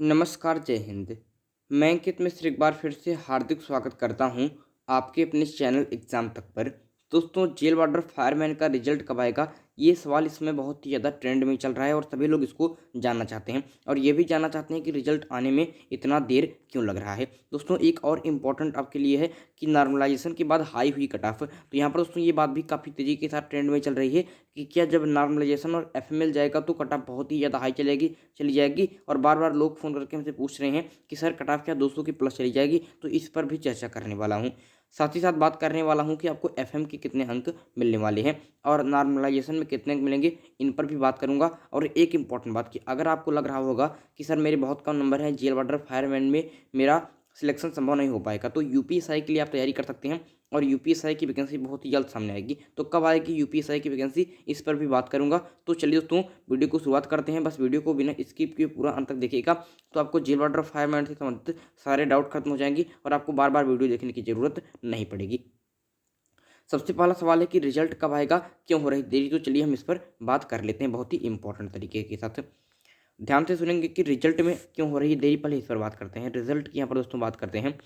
नमस्कार, जय हिंद। मैं अंकित मिश्र एक बार फिर से हार्दिक स्वागत करता हूं आपके अपने इस चैनल एग्ज़ाम तक पर। दोस्तों, जेल वार्डर फायरमैन का रिजल्ट कब आएगा? ये सवाल इसमें बहुत ही ज़्यादा ट्रेंड में चल रहा है और सभी लोग इसको जानना चाहते हैं और ये भी जानना चाहते हैं कि रिजल्ट आने में इतना देर क्यों लग रहा है। दोस्तों, एक और इम्पोर्टेंट आपके लिए है कि नॉर्मलाइज़ेशन के बाद हाई हुई कट ऑफ। तो यहाँ पर दोस्तों ये बात भी काफ़ी तेज़ी के साथ ट्रेंड में चल रही है कि क्या जब नॉर्मलाइज़ेशन और एफएमएल जाएगा तो कट ऑफ बहुत ही ज़्यादा हाई चली जाएगी और बार-बार लोग फ़ोन करके हमसे पूछ रहे हैं कि सर कट ऑफ क्या 200 की प्लस चली जाएगी? तो इस पर भी चर्चा करने वाला हूँ। साथ ही साथ बात करने वाला हूँ कि आपको एफएम के कितने अंक मिलने वाले हैं और नॉर्मलाइज़ेशन में कितने अंक मिलेंगे, इन पर भी बात करूँगा। और एक इम्पॉर्टेंट बात कि अगर आपको लग रहा होगा कि सर मेरे बहुत कम नंबर हैं, जेल वार्डर फायरमैन में मेरा सिलेक्शन संभव नहीं हो पाएगा, तो यूपीएसआई के लिए आप तैयारी कर सकते हैं और यूपीएसआई की वैकेंसी बहुत ही जल्द सामने आएगी। तो कब आएगी यूपीएसआई की वैकेंसी, इस पर भी बात करूँगा। तो चलिए दोस्तों, वीडियो को शुरुआत करते हैं। बस वीडियो को बिना स्किप किए पूरा अंत तक देखिएगा, तो आपको जेल वार्डर फायरमैन से संबंधित सारे डाउट खत्म हो जाएंगे और आपको बार बार वीडियो देखने की ज़रूरत नहीं पड़ेगी। सबसे पहला सवाल है कि रिजल्ट कब आएगा, क्यों हो रही देरी? तो चलिए हम इस पर बात कर लेते हैं बहुत ही इंपॉर्टेंट तरीके के साथ। ध्यान से सुनेंगे कि रिजल्ट में क्यों हो रही है देरी, पहले इस पर बात करते हैं। रिजल्ट की यहाँ पर दोस्तों बात करते हैं,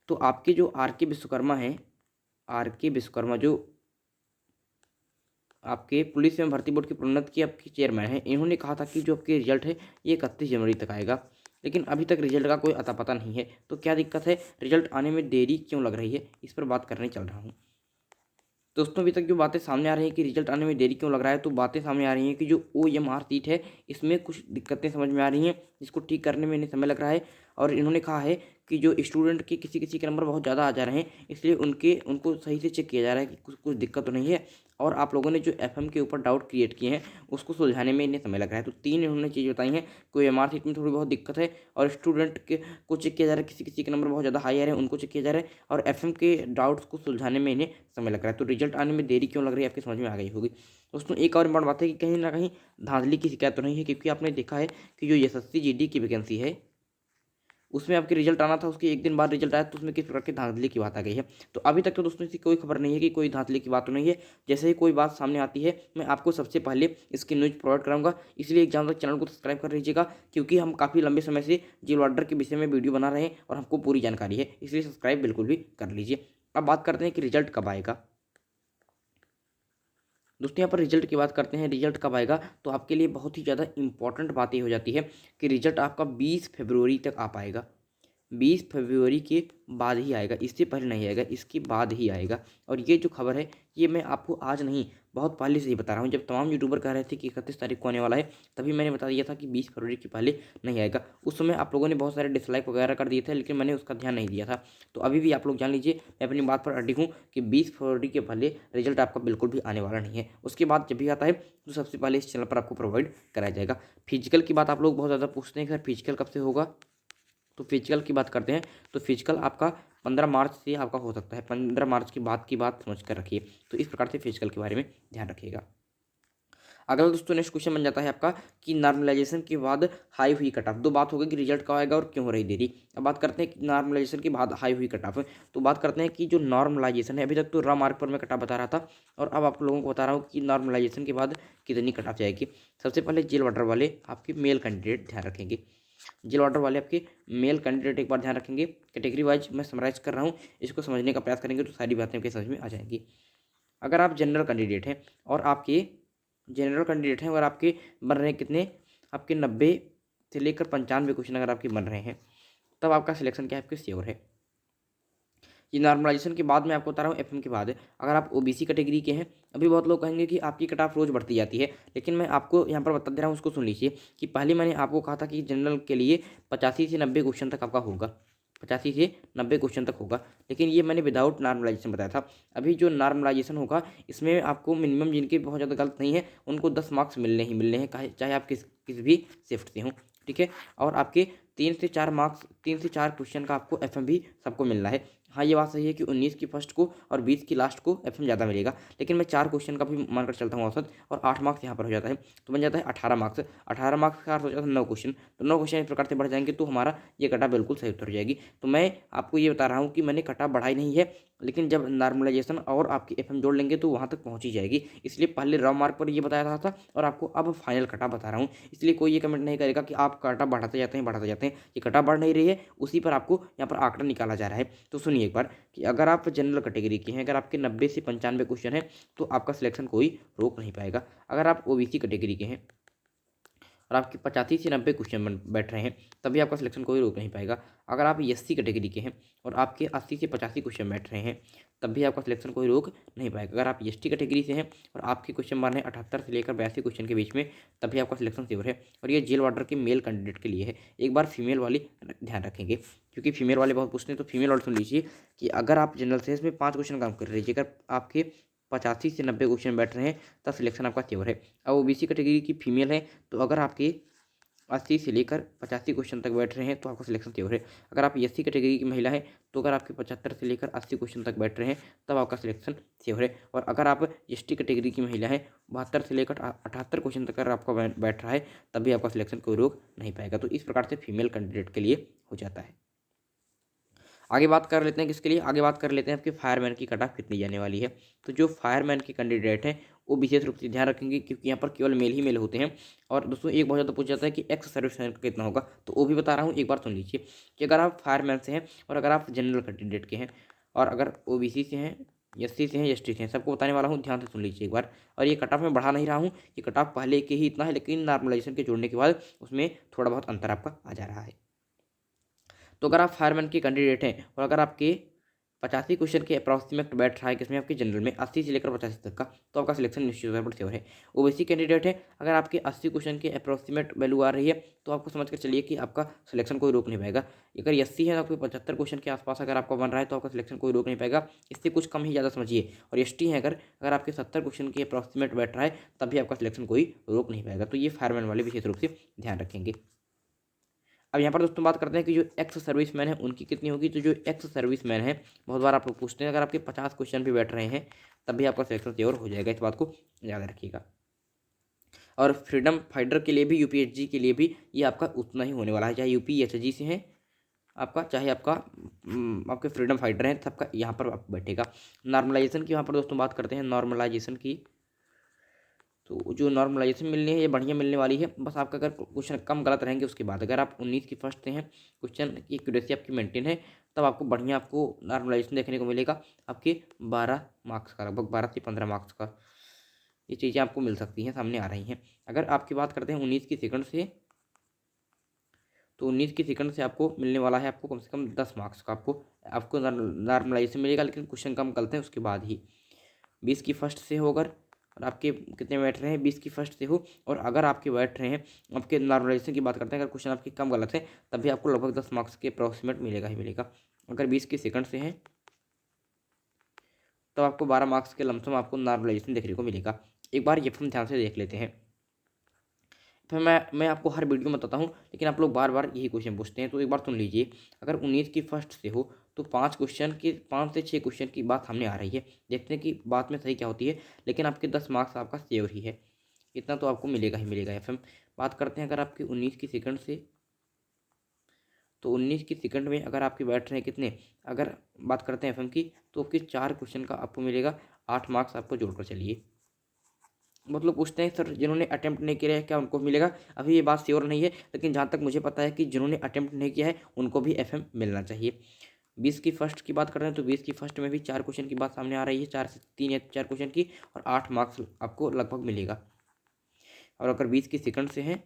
तो आपके जो आर के विश्वकर्मा हैं, आर के विश्वकर्मा जो आपके पुलिस एवं भर्ती बोर्ड के प्रोन्नत के आपके चेयरमैन हैं, इन्होंने कहा था कि जो आपके रिजल्ट है ये 31 जनवरी तक आएगा, लेकिन अभी तक रिजल्ट का कोई अता पता नहीं है। तो क्या दिक्कत है, रिजल्ट आने में देरी क्यों लग रही है, इस पर बात करने चल रहा हूँ। दोस्तों, अभी तक जो बातें सामने आ रही हैं कि रिजल्ट आने में देरी क्यों लग रहा है, तो बातें सामने आ रही हैं कि जो ओएमआर सीट है इसमें कुछ दिक्कतें समझ में आ रही हैं, जिसको ठीक करने में इन्हें समय लग रहा है। और इन्होंने कहा है कि जो स्टूडेंट के किसी किसी के नंबर बहुत ज़्यादा आ जा रहे हैं, इसलिए उनको सही से चेक किया जा रहा है कि कुछ कुछ दिक्कत तो नहीं है। और आप लोगों ने जो एफएम के ऊपर डाउट क्रिएट किए हैं उसको सुलझाने में इन्हें समय लग रहा है। तो तीन इन्होंने चीज़ बताई हैं, कोई एमआर सीट में थोड़ी बहुत दिक्कत है और स्टूडेंट के को चेक किया जा रहा है, किसी किसी के नंबर बहुत ज़्यादा हाई आ रहे हैं उनको चेक किया जा रहा है, और एफएम के डाउट्स को सुलझाने में इन्हें समय लग रहा है। तो रिजल्ट आने में देरी क्यों लग रही है आपकी समझ में आ गई होगी। दोस्तों, एक और इम्पोर्टेंट बात है कि कहीं ना कहीं धांधली की शिकायत तो नहीं है, क्योंकि आपने देखा है कि जो एसएससी जीडी की वैकेंसी है उसमें आपके रिजल्ट आना था, उसके एक दिन बाद रिजल्ट आया, तो उसमें किस प्रकार की धांधली की बात आ गई है। तो अभी तक तो दोस्तों इसकी कोई खबर नहीं है कि कोई धांधली की बात तो नहीं है। जैसे ही कोई बात सामने आती है मैं आपको सबसे पहले इसकी न्यूज़ प्रोवाइड कराऊंगा, इसलिए एग्जाम तक चैनल को सब्सक्राइब कर लीजिएगा, क्योंकि हम काफ़ी लंबे समय से जेल ऑर्डर के विषय में वीडियो बना रहे हैं और हमको पूरी जानकारी है, इसलिए सब्सक्राइब बिल्कुल भी कर लीजिए। अब बात करते हैं कि रिजल्ट कब आएगा। दोस्तों, यहाँ पर रिजल्ट की बात करते हैं, रिजल्ट कब आएगा, तो आपके लिए बहुत ही ज़्यादा इंपॉर्टेंट बात ये हो जाती है कि रिजल्ट आपका 20 फरवरी तक आ पाएगा। 20 फरवरी के बाद ही आएगा, इससे पहले नहीं आएगा, इसके बाद ही आएगा। और ये जो खबर है ये मैं आपको आज नहीं, बहुत पहले से ही बता रहा हूँ। जब तमाम यूट्यूबर कह रहे थे कि 31 तारीख को आने वाला है, तभी मैंने बता दिया था कि 20 फरवरी के पहले नहीं आएगा। उस समय आप लोगों ने बहुत सारे डिसलाइक वगैरह कर दिए थे, लेकिन मैंने उसका ध्यान नहीं दिया था। तो अभी भी आप लोग जान लीजिए, मैं अपनी बात पर अडिग हूँ कि 20 फरवरी के पहले रिजल्ट आपका बिल्कुल भी आने वाला नहीं है। उसके बाद जब भी आता है तो सबसे पहले इस चैनल पर आपको प्रोवाइड कराया जाएगा। फिजिकल की बात आप लोग बहुत ज़्यादा पूछते हैं कि सर फिजिकल कब से होगा, तो फिजिकल की बात करते हैं। तो फिजिकल आपका 15 मार्च से आपका हो सकता है, 15 मार्च के बाद की बात समझ कर रखिए। तो इस प्रकार से फिजिकल के बारे में ध्यान रखिएगा। अगला दोस्तों नेक्स्ट क्वेश्चन बन जाता है आपका कि नॉर्मलाइजेशन के बाद हाई हुई कट ऑफ। दो बात हो गई कि रिजल्ट कब आएगा और क्यों हो रही देरी। अब बात करते हैं कि नॉर्मलाइजेशन के बाद हाई हुई कट ऑफ। तो बात करते हैं कि जो नॉर्मलाइजेशन है, अभी तक तो रॉ मार्क पर मैं कट ऑफ बता रहा था और अब आप लोगों को बता रहा हूँ कि नॉर्मलाइजेशन के बाद कितनी कट ऑफ जाएगी। सबसे पहले जेल वार्डर वाले आपके मेल कैंडिडेट ध्यान रखेंगे। जेल ऑर्डर वाले आपके मेल कैंडिडेट एक बार ध्यान रखेंगे। कैटेगरी वाइज मैं समराइज कर रहा हूँ, इसको समझने का प्रयास करेंगे तो सारी बातें आपके समझ में आ जाएंगी। अगर आप जनरल कैंडिडेट हैं और आपके बन रहे हैं कितने, आपके 90 से लेकर 95 क्वेश्चन अगर आपके बन रहे हैं, तब आपका सिलेक्शन क्या है, आपके श्योर है। ये नॉर्मलाइजेशन के बाद मैं आपको बता रहा हूँ, एफएम के बाद है। अगर आप ओबीसी कैटेगरी के हैं, अभी बहुत लोग कहेंगे कि आपकी कट ऑफ रोज बढ़ती जाती है, लेकिन मैं आपको यहाँ पर बता दे रहा हूँ, उसको सुन लीजिए कि पहले मैंने आपको कहा था कि जनरल के लिए 85 से 90 क्वेश्चन तक आपका होगा, 85 से 90 क्वेश्चन तक होगा, लेकिन ये मैंने विदाउट नॉर्मलाइजेशन बताया था। अभी जो नॉर्मलाइजेशन होगा इसमें आपको मिनिमम जिनके बहुत ज़्यादा गलत नहीं है उनको 10 मार्क्स मिलने ही मिलने हैं, चाहे आप किस भी शिफ्ट से हों, ठीक है। और आपके 3 से 4 क्वेश्चन का आपको एफएम भी सबको मिलना है। हाँ, ये बात सही है कि 19 की फर्स्ट को और 20 की लास्ट को एफएम ज़्यादा मिलेगा, लेकिन मैं 4 क्वेश्चन का भी मानकर चलता हूँ औसत, और 8 मार्क्स यहाँ पर हो जाता है, तो बन जाता है 18 मार्क्स। 18 मार्क्स का अर्थ हो जाता है 9 क्वेश्चन, तो 9 क्वेश्चन इस प्रकार से बढ़ जाएंगे, तो हमारा ये कटा बिल्कुल सही उत्तर हो जाएगी। तो मैं आपको ये बता रहा हूँ कि मैंने कटा बढ़ाई नहीं है, लेकिन जब नॉर्मलाइजेशन और आपकी एफएम जोड़ लेंगे तो वहाँ तक पहुँच ही जाएगी, इसलिए पहले रॉ मार्क पर ये बताया रहा था और आपको अब फाइनल कटा बता रहा हूँ। इसलिए कोई ये कमेंट नहीं करेगा कि आप कटा बढ़ाते जाते हैं बढ़ाते जाते हैं, ये कटा बढ़ नहीं रही है, उसी पर आपको यहाँ पर आंकड़ा निकाला जा रहा है। तो सुनिए एक बार कि अगर आप जनरल कैटेगरी के हैं, अगर आपके 90 से 95 क्वेश्चन है तो आपका सिलेक्शन कोई रोक नहीं पाएगा। अगर आप ओबीसी कैटेगरी के हैं और आपके 85 से 90 क्वेश्चन बैठ रहे हैं, तभी आपका सिलेक्शन कोई रोक नहीं पाएगा। अगर आप एससी कैटेगरी के हैं और आपके 80 से 85 क्वेश्चन बैठ रहे हैं, तब भी आपका सिलेक्शन कोई रोक नहीं पाएगा। अगर आप एसटी कैटेगरी से हैं और आपके क्वेश्चन बन रहे हैं 78 से लेकर 82 क्वेश्चन के बीच में, तभी आपका सिलेक्शन श्योर है। और ये जेल वार्डर के मेल कैंडिडेट के लिए है। एक बार फीमेल वाली ध्यान रखेंगे, क्योंकि फीमेल वाले बहुत पूछते हैं, तो फीमेल वाले सुन लीजिए कि अगर आप जनरल से इसमें 5 क्वेश्चन काम कर लीजिए, अगर आपके 85 से 90 क्वेश्चन बैठ रहे हैं तब सिलेक्शन आपका श्योर है। अब ओबीसी कैटेगरी की फीमेल है, तो अगर आपके 80 से लेकर 85 क्वेश्चन तक बैठ रहे हैं तो आपका सिलेक्शन श्योर है। अगर आप एससी कैटेगरी की महिला हैं, तो अगर आपके 75 से लेकर 80 क्वेश्चन तक बैठ रहे हैं तब आपका सिलेक्शन श्योर है। और अगर आप एसटी कैटेगरी की महिला हैं, 72 से लेकर 78 क्वेश्चन तक अगर आपका बैठ रहा है, तब भी आपका सिलेक्शन कोई रोक नहीं पाएगा। तो इस प्रकार से फीमेल कैंडिडेट के लिए हो जाता है। आगे बात कर लेते हैं किसके लिए, आगे बात कर लेते हैं आपके फायरमैन की कट ऑफ कितनी जाने वाली है। तो जो फायरमैन के कैंडिडेट हैं वो विशेष रूप से ध्यान रखेंगे, क्योंकि यहाँ पर केवल मेल ही मेल होते हैं। और दोस्तों एक बहुत ज़्यादा पूछ जाता है कि एक्स सर्विसमैन का कितना होगा, तो वो भी बता रहा हूँ, एक बार सुन लीजिए कि अगर आप फायरमैन से हैं और अगर आप जनरल कैंडिडेट के हैं और अगर ओबीसी से हैं, एससी से हैं, एसटी से हैं, सबको बताने वाला हूँ, ध्यान से सुन लीजिए एक बार। और ये कट ऑफ मैं बढ़ा नहीं रहा हूँ, ये कट ऑफ पहले के ही इतना है, लेकिन नॉर्मलाइजेशन के जोड़ने के बाद उसमें थोड़ा बहुत अंतर आपका आ जा रहा है। तो अगर आप फायरमैन के कैंडिडेट हैं और अगर आपके 85 क्वेश्चन के अप्रॉक्सीमेट बैठ रहा है किसमें, आपके जनरल में 80 से लेकर 85 तक का, तो आपका सिलेक्शन निश्चित तौर पर श्योर है। ओबीसी कैंडिडेट है, अगर आपके 80 क्वेश्चन के अप्रॉक्सीमेट वैल्यू आ रही है तो आपको समझ कर चलिए कि आपका सिलेक्शन कोई रोक नहीं पाएगा। अगर 80 है तो आपके 75 क्वेश्चन के आसपास अगर आपका बन रहा है तो आपका सिलेक्शन कोई रोक नहीं पाएगा, इससे कुछ कम ही ज़्यादा समझिए। और एसटी है, अगर अगर आपके 70 क्वेश्चन के अप्रॉक्सीमेट बैठ रहा है तब भी आपका सिलेक्शन कोई रोक नहीं पाएगा। तो ये फायरमैन वाले विशेष रूप से ध्यान रखेंगे। अब यहाँ पर दोस्तों बात करते हैं कि जो एक्स सर्विसमैन है उनकी कितनी होगी। तो जो एक्स सर्विसमैन है, बहुत बार आप लोग पूछते हैं, अगर आपके 50 क्वेश्चन भी बैठ रहे हैं तब भी आपका सिलेक्शन श्योर हो जाएगा, इस बात को याद रखिएगा। और फ्रीडम फाइटर के लिए भी, यूपीएससी के लिए भी ये आपका उतना ही होने वाला है, चाहे यूपीएससी से हैं आपका, चाहे आपका आपके फ्रीडम फाइटर हैं, सबका यहाँ पर आप बैठेगा। नॉर्मलाइजेशन की यहाँ पर दोस्तों बात करते हैं, नॉर्मलाइजेशन की। तो जो नॉर्मलाइजेशन मिलनी है ये बढ़िया मिलने वाली है, बस आपका अगर क्वेश्चन कम गलत रहेंगे उसके बाद, अगर आप 19 की फर्स्ट से हैं, क्वेश्चन की एक्यूरेसी आपकी मेंटेन है, तब आपको बढ़िया आपको नॉर्मलाइजेशन देखने को मिलेगा, आपके 12 मार्क्स का, लगभग 12 से 15 मार्क्स का ये चीज़ें आपको मिल सकती हैं, सामने आ रही हैं। अगर आपकी बात करते हैं 19 की सेकंड से, तो 19 की सेकंड से आपको मिलने वाला है आपको कम से कम 10 मार्क्स का, आपको आपको नॉर्मलाइजेशन मिलेगा, लेकिन क्वेश्चन कम गलत हैं उसके बाद ही। 20 की फर्स्ट से हो अगर, और आपके कितने बैठ रहे हैं, 20 की फर्स्ट से हो, और अगर आपके बैठ रहे हैं, आपके नॉर्मलाइजेशन की बात करते हैं, अगर क्वेश्चन आपके कम गलत है तब भी आपको लगभग 10 मार्क्स के अप्रॉक्सीमेट मिलेगा ही मिलेगा। अगर 20 की सेकंड से हैं तब आपको 12 मार्क्स के लमसम आपको नॉर्मलाइजेशन देखने को मिलेगा। एक बार ये हम ध्यान से देख लेते हैं। फिर मैं आपको हर वीडियो में बताता हूँ, लेकिन आप लोग बार बार यही क्वेश्चन पूछते हैं, तो एक बार सुन लीजिए। अगर 19 की फर्स्ट से हो तो 5 क्वेश्चन की, 5 से 6 क्वेश्चन की बात सामने आ रही है, देखते हैं कि बात में सही क्या होती है, लेकिन आपके 10 मार्क्स आपका सेव ही है, इतना तो आपको मिलेगा ही मिलेगा। एफ बात करते हैं अगर आपकी 19 की सेकंड से, तो 19 की सेकंड में अगर आपके बैठ रहे हैं कितने, अगर बात करते हैं एफ की, तो आपके 4 क्वेश्चन का आपको मिलेगा 8 मार्क्स, आपको जोड़कर चलिए। मतलब पूछते हैं सर जिन्होंने अटेम्प्ट नहीं किया है क्या उनको मिलेगा, अभी ये बात श्योर नहीं है, लेकिन जहाँ तक मुझे पता है कि जिन्होंने अटेम्प्ट नहीं किया है उनको भी एफएम मिलना चाहिए। 20 की फर्स्ट की बात कर रहे हैं, तो 20 की फर्स्ट में भी 4 क्वेश्चन की बात सामने आ रही है, 4 से 3 या 4 क्वेश्चन की, और 8 मार्क्स आपको लगभग मिलेगा। और अगर 20 की सेकंड से हैं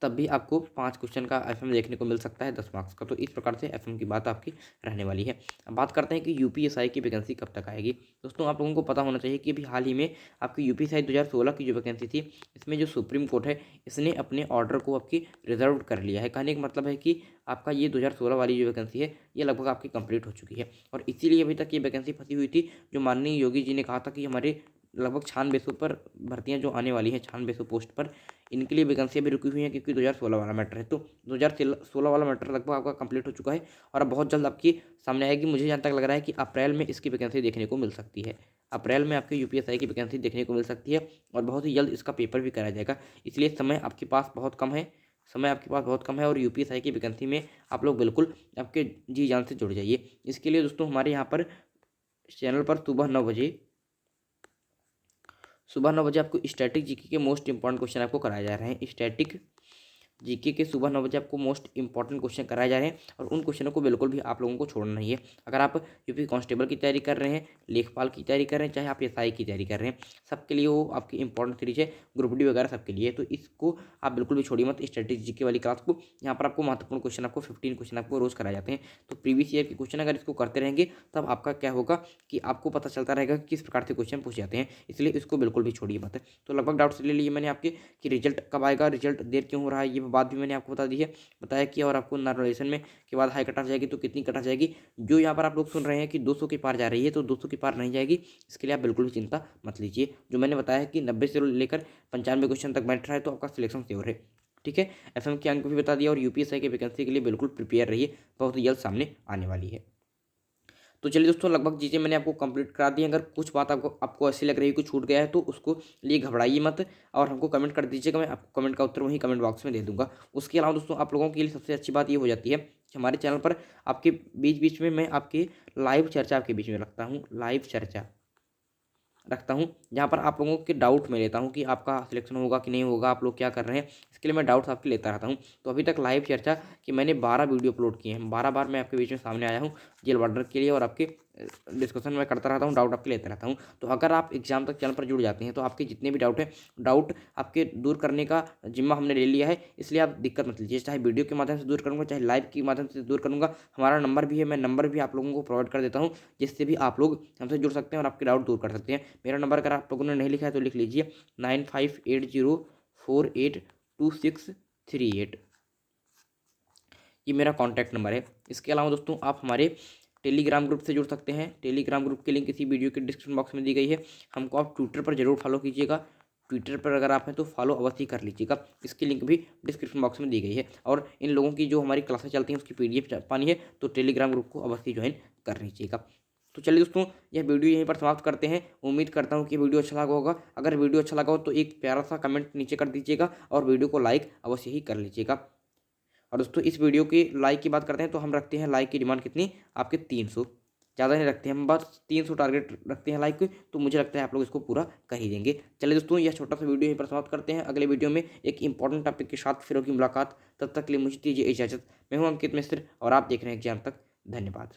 तब भी आपको 5 क्वेश्चन का एफएम देखने को मिल सकता है 10 मार्क्स का। तो इस प्रकार से एफएम की बात आपकी रहने वाली है। अब बात करते हैं कि यूपीएसआई की वैकेंसी कब तक आएगी। दोस्तों आप लोगों को पता होना चाहिए कि अभी हाल ही में आपकी यूपीएसआई 2016 की जो वैकेंसी थी, इसमें जो सुप्रीम कोर्ट है इसने अपने ऑर्डर को आपकी रिजर्व कर लिया है। कहने का मतलब है कि आपका ये 2016 वाली जो वैकेंसी है ये लगभग आपकी कंप्लीट हो चुकी है, और इसीलिए अभी तक ये वैकेंसी फंसी हुई थी, जो माननीय योगी जी ने कहा था कि हमारे लगभग 9600 पर भर्तियां जो आने वाली हैं, 9600 पोस्ट पर, इनके लिए वैकेंसी अभी रुकी हुई है क्योंकि 2016 वाला मैटर है। तो 2016 वाला मैटर लगभग आपका कंप्लीट हो चुका है और अब बहुत जल्द आपकी सामने आएगी। मुझे जहाँ तक लग रहा है कि अप्रैल में इसकी वैकेंसी देखने को मिल सकती है। अप्रैल में आपके यूपीएसआई की वैकेंसी देखने को मिल सकती है और बहुत ही जल्द इसका पेपर भी कराया जाएगा। इसलिए समय आपके पास बहुत कम है, और यूपीएसआई की वैकेंसी में आप लोग बिल्कुल आपके जी जान से जुड़ जाइए। इसके लिए दोस्तों हमारे यहाँ पर चैनल पर सुबह 9 बजे आपको स्टैटिक जीके के मोस्ट इंपॉर्टेंट क्वेश्चन आपको कराए जा रहे हैं। स्टैटिक जीके के सुबह 9 बजे आपको मोस्ट इंपॉर्टेंट क्वेश्चन कराए जा रहे हैं और उन क्वेश्चनों को बिल्कुल भी आप लोगों को छोड़ना नहीं है। अगर आप यूपी कांस्टेबल की तैयारी कर रहे हैं, लेखपाल की तैयारी कर रहे हैं, चाहे आप एसआई की तैयारी कर रहे हैं, सबके लिए वो आपकी इंपॉर्टेंट सीरीज है। ग्रुप डी वगैरह सबके लिए, तो इसको आप बिल्कुल भी छोड़िए मत स्टैटिक जीके वाली क्लास को। यहाँ पर आपको महत्वपूर्ण क्वेश्चन, आपको 15 क्वेश्चन आपको रोज कराए जाते हैं। तो प्रीवियस ईयर के क्वेश्चन अगर इसको करते रहेंगे तब आपका क्या होगा कि आपको पता चलता रहेगा कि किस प्रकार से क्वेश्चन पूछ जाते हैं। इसलिए इसको बिल्कुल भी छोड़िए मत। तो लगभग डाउट्स ले लिए मैंने आपके कि रिजल्ट कब आएगा, रिजल्ट देर क्यों हो रहा है, ये बात भी मैंने आपको बता दी है, बताया कि और आपको नॉर्मलाइजेशन में के बाद हाई कट ऑफ जाएगी तो कितनी कट ऑफ जाएगी। जो यहाँ पर आप लोग सुन रहे हैं कि 200 के पार जा रही है, तो 200 के पार नहीं जाएगी, इसके लिए आप बिल्कुल भी चिंता मत लीजिए। जो मैंने बताया है कि 90 से लेकर 95 क्वेश्चन तक बैठ रहा है तो आपका सिलेक्शन श्योर है। ठीक है, एफएम के अंक भी बता दिया और यूपीएसआई की वैकेंसी के लिए बिल्कुल प्रिपेयर रहिए, बहुत जल्द सामने आने वाली है। तो चलिए दोस्तों, लगभग चीज़ें मैंने आपको कंप्लीट करा दी। अगर कुछ बात आपको ऐसी लग रही है कि छूट गया है तो उसको लिए घबराइए मत और हमको कमेंट कर दीजिएगा। मैं आपको कमेंट का उत्तर वहीं कमेंट बॉक्स में दे दूंगा। उसके अलावा दोस्तों, आप लोगों के लिए सबसे अच्छी बात ये हो जाती है कि हमारे चैनल पर आपके बीच बीच में मैं आपकी लाइव चर्चा आपके बीच में रखता हूँ, जहाँ पर आप लोगों के डाउट मैं लेता हूँ कि आपका सिलेक्शन होगा कि नहीं होगा, आप लोग क्या कर रहे हैं, इसके लिए मैं डाउट्स आपके लेता रहता हूँ। तो अभी तक लाइव चर्चा कि मैंने 12 वीडियो अपलोड किए हैं, 12 बार मैं आपके बीच में सामने आया हूँ जेल वार्डर के लिए और आपके डिस्कशन में करता रहता हूँ, डाउट आपके लेता रहता हूँ। तो अगर आप एग्जाम तक चैनल पर जुड़ जाते हैं तो आपके जितने भी डाउट आपके दूर करने का जिम्मा हमने ले लिया है, इसलिए आप दिक्कत मत लीजिए। चाहे वीडियो के माध्यम से दूर करूँगा, चाहे लाइव के माध्यम से दूर करूँगा, हमारा नंबर भी है, मैं नंबर भी आप लोगों को प्रोवाइड कर देता हूँ जिससे भी आप लोग हमसे जुड़ सकते हैं और आपके डाउट दूर कर सकते हैं। मेरा नंबर अगर आप लोगों ने नहीं लिखा है तो लिख लीजिए 9580482638, ये मेरा कॉन्टैक्ट नंबर है। इसके अलावा दोस्तों, आप हमारे टेलीग्राम ग्रुप से जुड़ सकते हैं। टेलीग्राम ग्रुप की लिंक इसी वीडियो के डिस्क्रिप्शन बॉक्स में दी गई है। हमको आप ट्विटर पर जरूर फॉलो कीजिएगा, ट्विटर पर अगर आप हैं तो फॉलो अवश्य कर लीजिएगा, इसकी लिंक भी डिस्क्रिप्शन बॉक्स में दी गई है। और इन लोगों की जो हमारी क्लासें चलती हैं उसकी पीडीएफ पानी है तो टेलीग्राम ग्रुप को अवश्य ज्वाइन कर लीजिएगा। तो चलिए दोस्तों, यह वीडियो यहीं पर समाप्त करते हैं। उम्मीद करता हूँ कि वीडियो अच्छा लगा होगा। अगर वीडियो अच्छा लगा हो तो एक प्यारा सा कमेंट नीचे कर दीजिएगा और वीडियो को लाइक अवश्य ही कर लीजिएगा। और दोस्तों, इस वीडियो की लाइक की बात करते हैं तो हम रखते हैं लाइक की डिमांड कितनी, आपके 300, ज़्यादा नहीं रखते हैं हम, बस 300 टारगेट रखते हैं लाइक की। तो मुझे लगता है आप लोग इसको पूरा कर ही देंगे। चलिए दोस्तों, यह छोटा सा वीडियो यहीं पर समाप्त करते हैं। अगले वीडियो में एक इंपॉर्टेंट टॉपिक के साथ फिर होगी मुलाकात। तब तक के लिए मुझे दीजिए इजाज़त। मैं हूँ अंकित मिश्र और आप देख रहे हैं एग्जाम तक। धन्यवाद।